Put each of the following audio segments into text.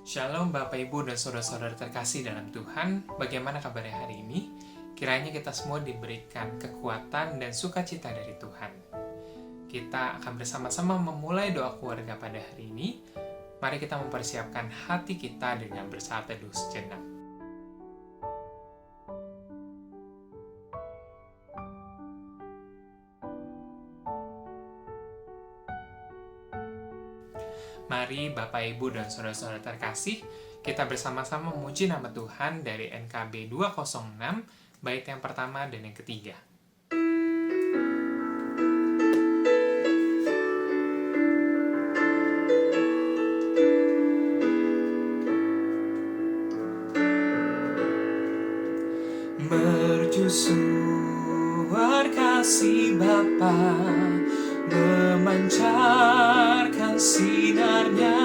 Shalom Bapak Ibu dan Saudara-saudara terkasih dalam Tuhan. Bagaimana kabarnya hari ini? Kiranya kita semua diberikan kekuatan dan sukacita dari Tuhan. Kita akan bersama-sama memulai doa keluarga pada hari ini. Mari kita mempersiapkan hati kita dengan bersaat teduh sejenak. Mari Bapak Ibu dan Saudara-saudara terkasih, kita bersama-sama memuji nama Tuhan dari NKB 206, bait yang pertama dan yang ketiga. Mercusuar kasih Bapa, memancarkan sinarnya,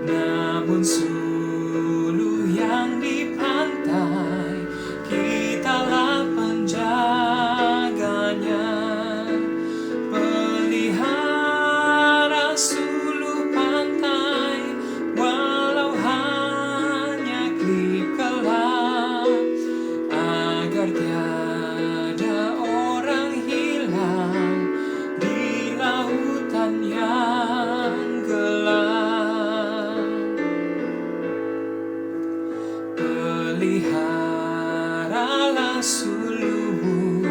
namun suluh yang di pantai, kitalah penjaganya. Pelihara suluh pantai, walau hanya klip gelap, agar tiada orang hilang di lautan yang gelap. Peliharalah suluhmu,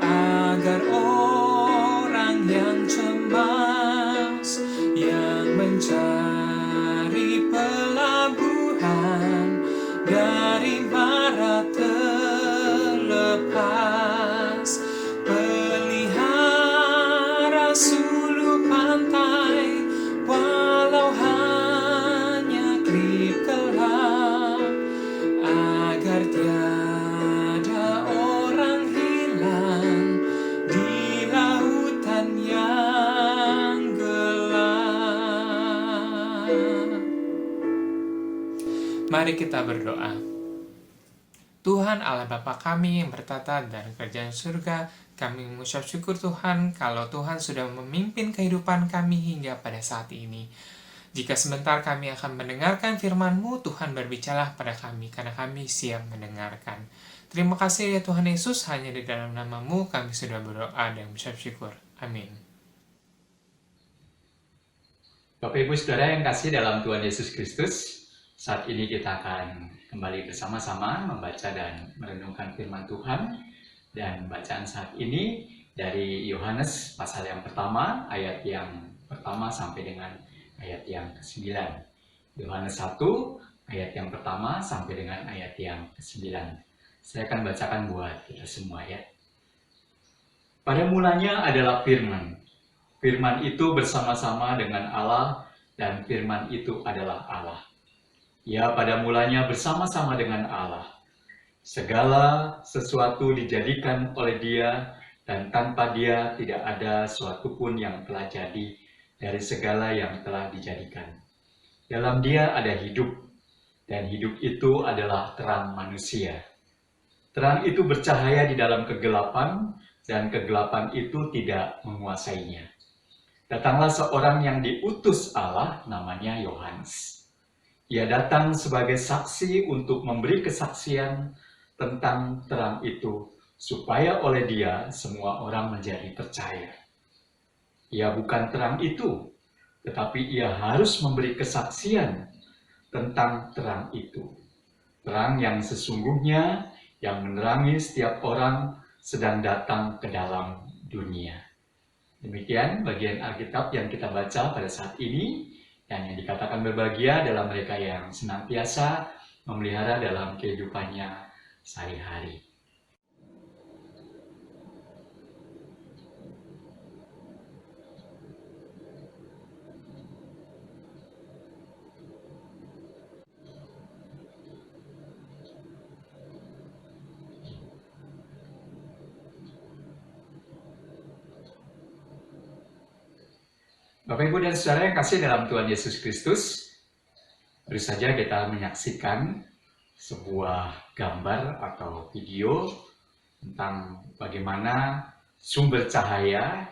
agar orang yang cemas, yang mencari pelabuhan dari mara terlepas. Pelihara suluh pantai, walau hanya klip gelap, agar tiada orang hilang di lautan yang gelap. Mari kita berdoa. Tuhan Allah Bapa kami yang bertata dari kerajaan surga, kami mengucap syukur Tuhan kalau Tuhan sudah memimpin kehidupan kami hingga pada saat ini. Jika sebentar kami akan mendengarkan firman-Mu, Tuhan berbicara pada kami karena kami siap mendengarkan. Terima kasih ya Tuhan Yesus, hanya di dalam nama-Mu kami sudah berdoa dan mengucap syukur. Amin. Bapak Ibu Saudara yang kasih dalam Tuhan Yesus Kristus, saat ini kita akan kembali bersama-sama membaca dan merenungkan firman Tuhan. Dan bacaan saat ini dari Yohanes pasal yang pertama, ayat yang pertama sampai dengan ayat yang ke-9. Yohanes 1, ayat yang pertama sampai dengan ayat yang ke-9. Saya akan bacakan buat kita semua ya. Pada mulanya adalah firman. Firman itu bersama-sama dengan Allah, dan firman itu adalah Allah. Ia pada mulanya bersama-sama dengan Allah. Segala sesuatu dijadikan oleh Dia, dan tanpa Dia tidak ada suatu pun yang telah jadi dari segala yang telah dijadikan. Dalam Dia ada hidup, dan hidup itu adalah terang manusia. Terang itu bercahaya di dalam kegelapan, dan kegelapan itu tidak menguasainya. Datanglah seorang yang diutus Allah, namanya Yohanes. Ia datang sebagai saksi untuk memberi kesaksian tentang terang itu, supaya oleh Dia semua orang menjadi percaya. Ia bukan terang itu, tetapi ia harus memberi kesaksian tentang terang itu. Terang yang sesungguhnya, yang menerangi setiap orang sedang datang ke dalam dunia. Demikian bagian Alkitab yang kita baca pada saat ini, dan yang dikatakan berbahagia adalah mereka yang senantiasa memelihara dalam kehidupannya sehari-hari. Bapak, Ibu, dan Saudara yang kasih dalam Tuhan Yesus Kristus, baru saja kita menyaksikan sebuah gambar atau video tentang bagaimana sumber cahaya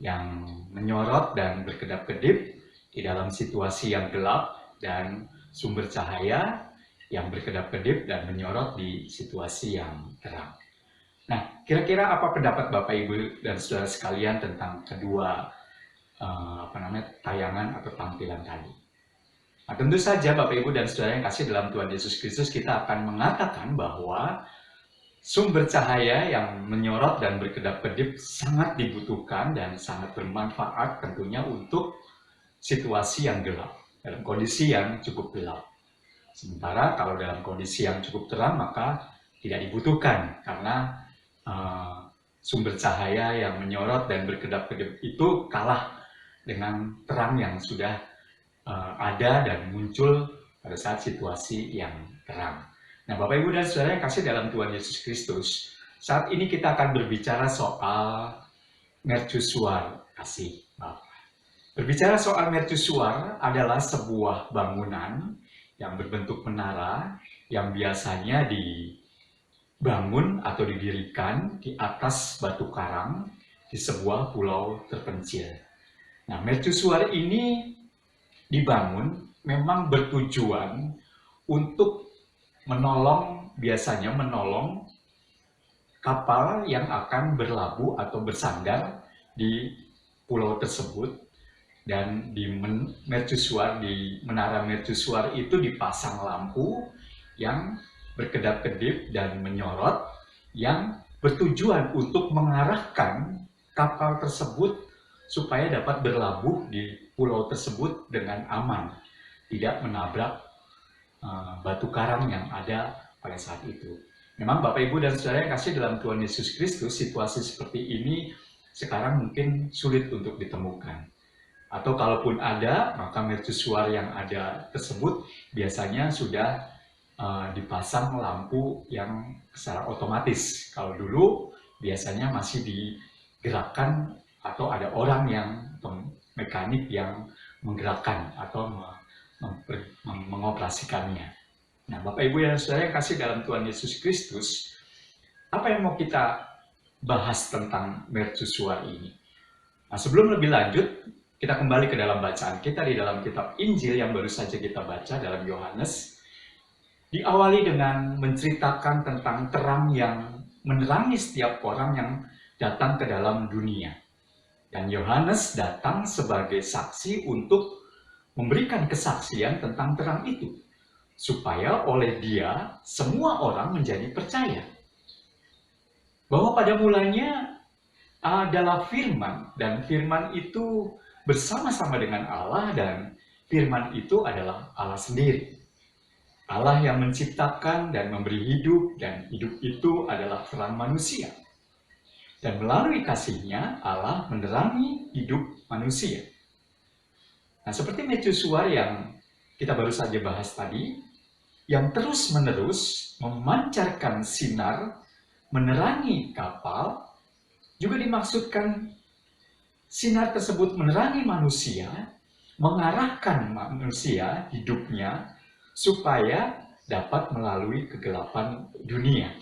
yang menyorot dan berkedap-kedip di dalam situasi yang gelap dan sumber cahaya yang berkedap-kedip dan menyorot di situasi yang terang. Nah, kira-kira apa pendapat Bapak Ibu dan Saudara sekalian tentang kedua tayangan atau tampilan tadi? Nah, tentu saja Bapak Ibu dan Saudara yang kasih dalam Tuhan Yesus Kristus, kita akan mengatakan bahwa sumber cahaya yang menyorot dan berkedap-kedip sangat dibutuhkan dan sangat bermanfaat tentunya untuk situasi yang gelap, dalam kondisi yang cukup gelap. Sementara kalau dalam kondisi yang cukup terang maka tidak dibutuhkan, karena sumber cahaya yang menyorot dan berkedap-kedip itu kalah dengan terang yang sudah ada dan muncul pada saat situasi yang terang. Nah, Bapak Ibu dan Saudara yang kasih dalam Tuhan Yesus Kristus, saat ini kita akan berbicara soal mercusuar kasih Bapa. Berbicara soal mercusuar adalah sebuah bangunan yang berbentuk menara yang biasanya dibangun atau didirikan di atas batu karang di sebuah pulau terpencil. Nah, mercusuar ini dibangun memang bertujuan untuk biasanya menolong kapal yang akan berlabuh atau bersandar di pulau tersebut. Dan di menara mercusuar itu dipasang lampu yang berkedap-kedip dan menyorot, yang bertujuan untuk mengarahkan kapal tersebut supaya dapat berlabuh di pulau tersebut dengan aman, tidak menabrak batu karang yang ada pada saat itu. Memang Bapak Ibu dan Saudara yang kasih dalam Tuhan Yesus Kristus, situasi seperti ini sekarang mungkin sulit untuk ditemukan. Atau kalaupun ada, maka mercusuar yang ada tersebut biasanya sudah dipasang lampu yang secara otomatis. Kalau dulu biasanya masih digerakkan atau ada orang yang mekanik yang menggerakkan atau mengoperasikannya. Nah, Bapak Ibu dan Saudara yang kasih dalam Tuhan Yesus Kristus, apa yang mau kita bahas tentang mercusuar ini? Nah, sebelum lebih lanjut, kita kembali ke dalam bacaan kita di dalam kitab Injil yang baru saja kita baca dalam Yohanes. Diawali dengan menceritakan tentang terang yang menerangi setiap orang yang datang ke dalam dunia. Dan Yohanes datang sebagai saksi untuk memberikan kesaksian tentang terang itu, supaya oleh dia semua orang menjadi percaya. Bahwa pada mulanya adalah firman, dan firman itu bersama-sama dengan Allah, dan firman itu adalah Allah sendiri. Allah yang menciptakan dan memberi hidup, dan hidup itu adalah terang manusia. Dan melalui kasih-Nya Allah menerangi hidup manusia. Nah, seperti mercusuar yang kita baru saja bahas tadi, yang terus-menerus memancarkan sinar, menerangi kapal, juga dimaksudkan sinar tersebut menerangi manusia, mengarahkan manusia hidupnya supaya dapat melalui kegelapan dunia.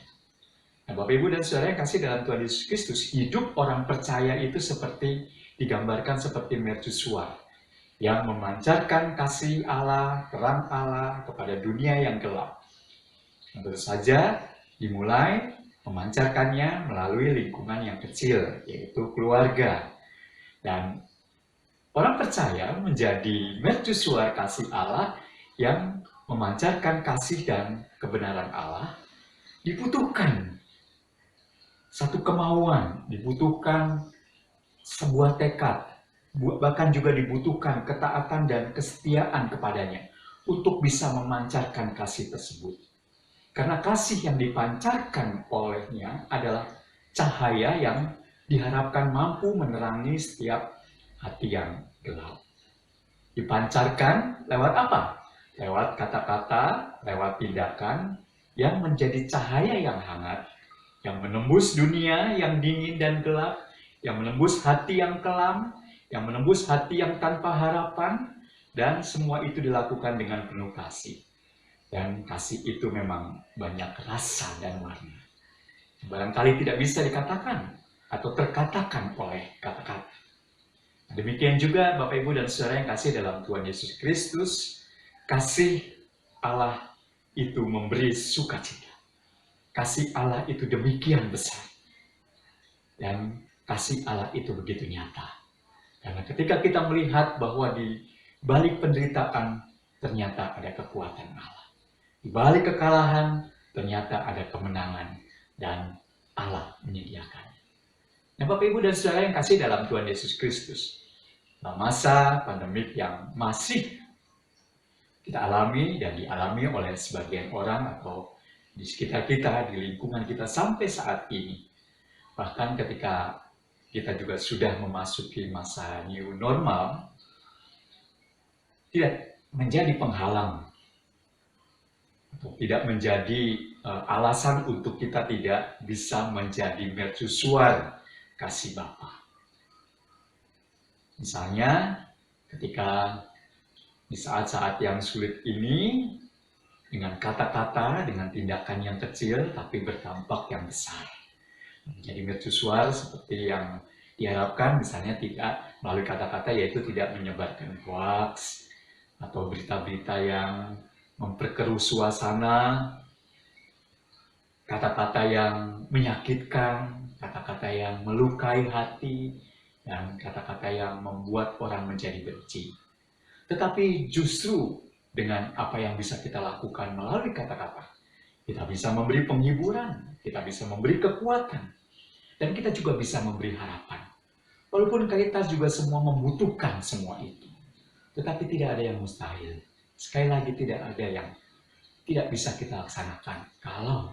Nah, Bapak Ibu dan Saudara yang kasih dalam Tuhan Yesus Kristus, hidup orang percaya itu digambarkan seperti mercusuar yang memancarkan kasih Allah, terang Allah kepada dunia yang gelap. Tentu saja dimulai memancarkannya melalui lingkungan yang kecil, yaitu keluarga. Dan orang percaya menjadi mercusuar kasih Allah yang memancarkan kasih dan kebenaran Allah. Dibutuhkan satu kemauan, dibutuhkan sebuah tekad, bahkan juga dibutuhkan ketaatan dan kesetiaan kepadanya untuk bisa memancarkan kasih tersebut. Karena kasih yang dipancarkan olehnya adalah cahaya yang diharapkan mampu menerangi setiap hati yang gelap. Dipancarkan lewat apa? Lewat kata-kata, lewat tindakan yang menjadi cahaya yang hangat, yang menembus dunia yang dingin dan gelap, yang menembus hati yang kelam, yang menembus hati yang tanpa harapan, dan semua itu dilakukan dengan penuh kasih. Dan kasih itu memang banyak rasa dan warna. Barangkali tidak bisa dikatakan atau terkatakan oleh kata-kata. Demikian juga Bapak Ibu dan Saudara yang kasih dalam Tuhan Yesus Kristus, kasih Allah itu memberi sukacita. Kasih Allah itu demikian besar. Dan kasih Allah itu begitu nyata. Karena ketika kita melihat bahwa di balik penderitaan ternyata ada kekuatan Allah. Di balik kekalahan ternyata ada kemenangan dan Allah menyediakan. Nah, Bapak Ibu dan Saudara yang kasih dalam Tuhan Yesus Kristus, dalam masa pandemik yang masih kita alami dan dialami oleh sebagian orang atau di sekitar kita, di lingkungan kita sampai saat ini, bahkan ketika kita juga sudah memasuki masa new normal, tidak menjadi penghalang atau tidak menjadi alasan untuk kita tidak bisa menjadi mercusuar kasih Bapa. Misalnya ketika di saat-saat yang sulit ini, dengan kata-kata, dengan tindakan yang kecil tapi berdampak yang besar. Menjadi mercusuar seperti yang diharapkan, misalnya tidak melalui kata-kata, yaitu tidak menyebarkan hoax atau berita-berita yang memperkeruh suasana, kata-kata yang menyakitkan, kata-kata yang melukai hati, dan kata-kata yang membuat orang menjadi benci. Tetapi justru dengan apa yang bisa kita lakukan melalui kata-kata, kita bisa memberi penghiburan, kita bisa memberi kekuatan, dan kita juga bisa memberi harapan. Walaupun kita juga semua membutuhkan semua itu, tetapi tidak ada yang mustahil. Sekali lagi, tidak ada yang tidak bisa kita laksanakan kalau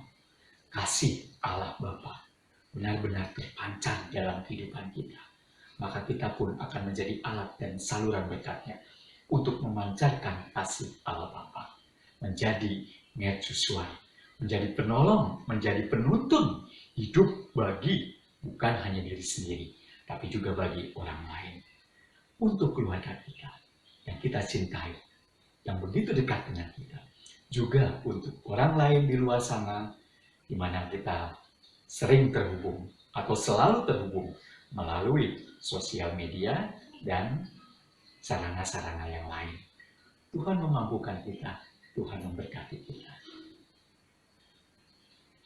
kasih Allah Bapa benar-benar terpancar dalam kehidupan kita. Maka kita pun akan menjadi alat dan saluran berkatnya untuk memancarkan kasih Allah Bapa, menjadi mercusuar, menjadi penolong, menjadi penuntun hidup bagi bukan hanya diri sendiri, tapi juga bagi orang lain. Untuk keluarga kita yang kita cintai, yang begitu dekat dengan kita, juga untuk orang lain di luar sana, di mana kita sering terhubung atau selalu terhubung melalui sosial media dan sarana-sarana yang lain. Tuhan memampukan kita, Tuhan memberkati kita.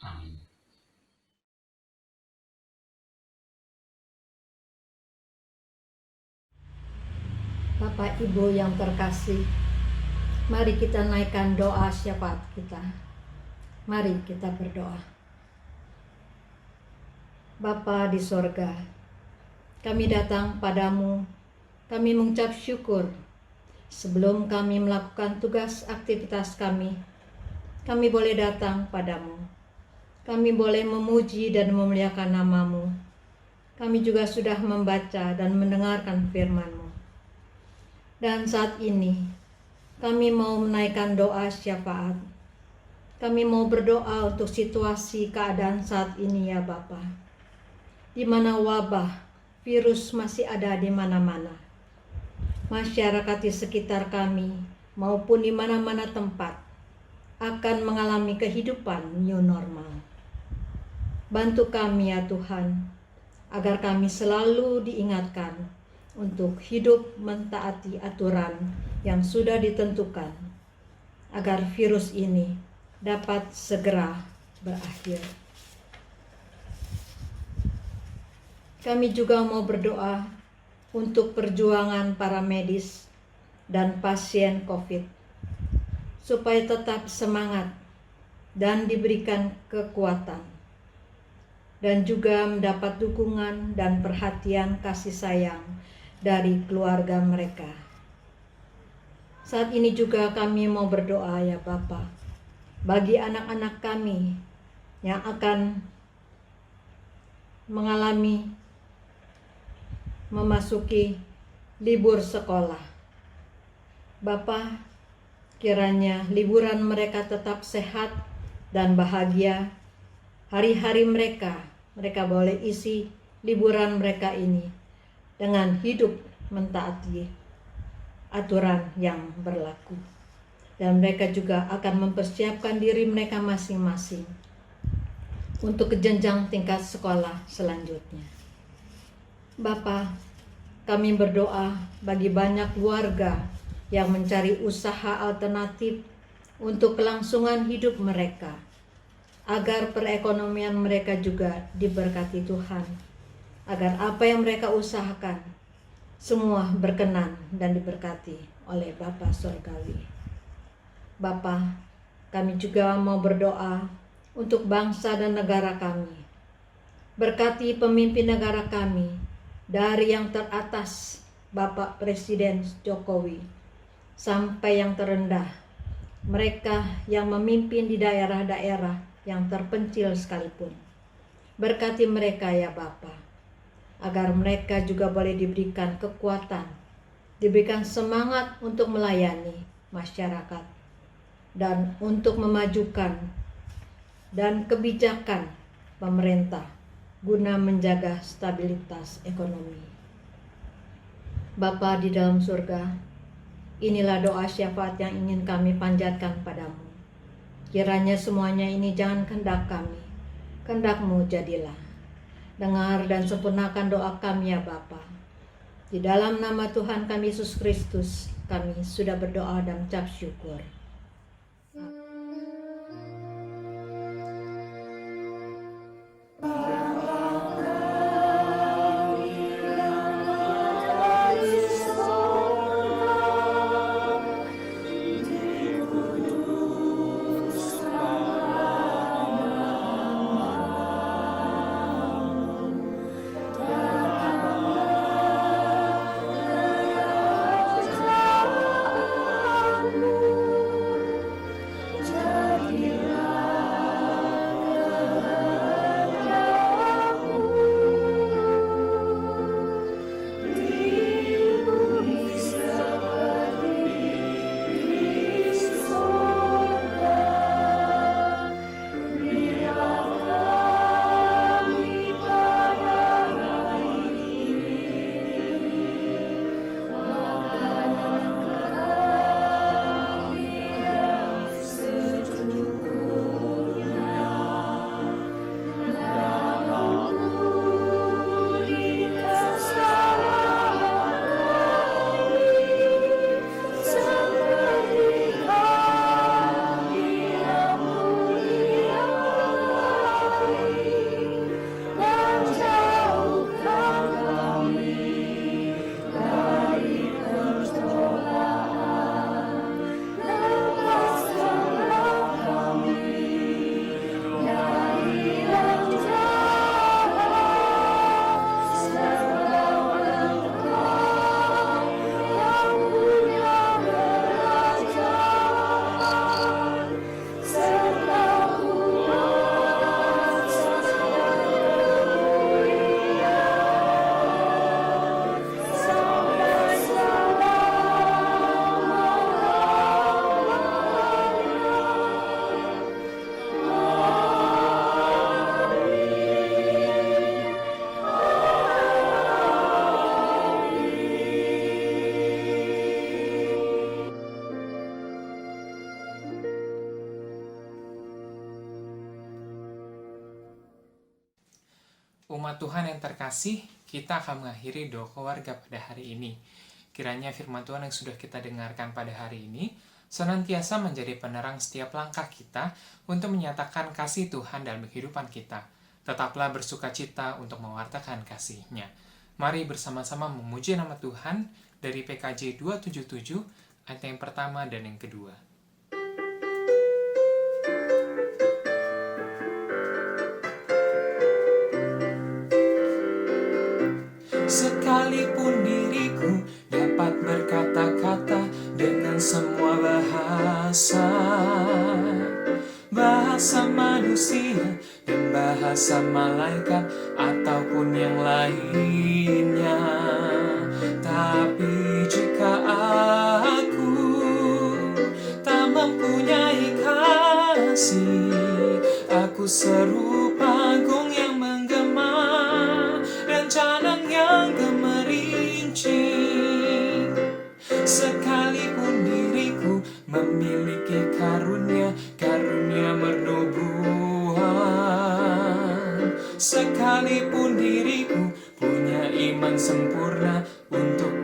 Amin. Bapak Ibu yang terkasih, mari kita naikkan doa syafaat kita. Mari kita berdoa. Bapa di sorga, kami datang padamu, kami mengucap syukur. Sebelum kami melakukan tugas aktivitas kami boleh datang padamu. Kami boleh memuji dan memuliakan nama-Mu. Kami juga sudah membaca dan mendengarkan firman-Mu. Dan saat ini, kami mau menaikkan doa syafaat. Kami mau berdoa untuk situasi keadaan saat ini ya Bapa, di mana wabah virus masih ada di mana-mana. Masyarakat di sekitar kami maupun di mana-mana tempat akan mengalami kehidupan new normal. Bantu kami ya Tuhan, agar kami selalu diingatkan untuk hidup mentaati aturan yang sudah ditentukan, agar virus ini dapat segera berakhir. Kami juga mau berdoa untuk perjuangan para medis dan pasien COVID, supaya tetap semangat dan diberikan kekuatan, dan juga mendapat dukungan dan perhatian kasih sayang dari keluarga mereka. Saat ini juga kami mau berdoa ya Bapa, bagi anak-anak kami yang akan memasuki libur sekolah. Bapa, kiranya liburan mereka tetap sehat dan bahagia. Hari-hari mereka boleh isi liburan mereka ini dengan hidup mentaati aturan yang berlaku. Dan mereka juga akan mempersiapkan diri mereka masing-masing untuk ke jenjang tingkat sekolah selanjutnya. Bapa, kami berdoa bagi banyak keluarga yang mencari usaha alternatif untuk kelangsungan hidup mereka, agar perekonomian mereka juga diberkati Tuhan, agar apa yang mereka usahakan semua berkenan dan diberkati oleh Bapa Surgawi. Bapa, kami juga mau berdoa untuk bangsa dan negara kami. Berkati pemimpin negara kami, dari yang teratas Bapak Presiden Jokowi sampai yang terendah, mereka yang memimpin di daerah-daerah yang terpencil sekalipun. Berkati mereka ya Bapa, agar mereka juga boleh diberikan kekuatan, diberikan semangat untuk melayani masyarakat dan untuk memajukan dan kebijakan pemerintah guna menjaga stabilitas ekonomi. Bapa di dalam surga, inilah doa syafaat yang ingin kami panjatkan padamu. Kiranya semuanya ini jangan kehendak kami, kehendak-Mu jadilah. Dengar dan sempurnakan doa kami ya Bapa. Di dalam nama Tuhan kami Yesus Kristus, kami sudah berdoa dan ucap syukur. Umat Tuhan yang terkasih, kita akan mengakhiri doa keluarga pada hari ini. Kiranya firman Tuhan yang sudah kita dengarkan pada hari ini senantiasa menjadi penerang setiap langkah kita untuk menyatakan kasih Tuhan dalam kehidupan kita. Tetaplah bersuka cita untuk mewartakan kasih-Nya. Mari bersama-sama memuji nama Tuhan dari PKJ 277 ayat yang pertama dan yang kedua. Sekalipun diriku dapat berkata-kata dengan semua bahasa manusia dan bahasa malaikat ataupun yang lainnya. Tapi jika aku tak mempunyai kasih, aku serupa gong yang menggema dan canang yang gemerincing. Sekalipun diriku memiliki karunia bernubuatan, sekalipun diriku punya iman sempurna untuk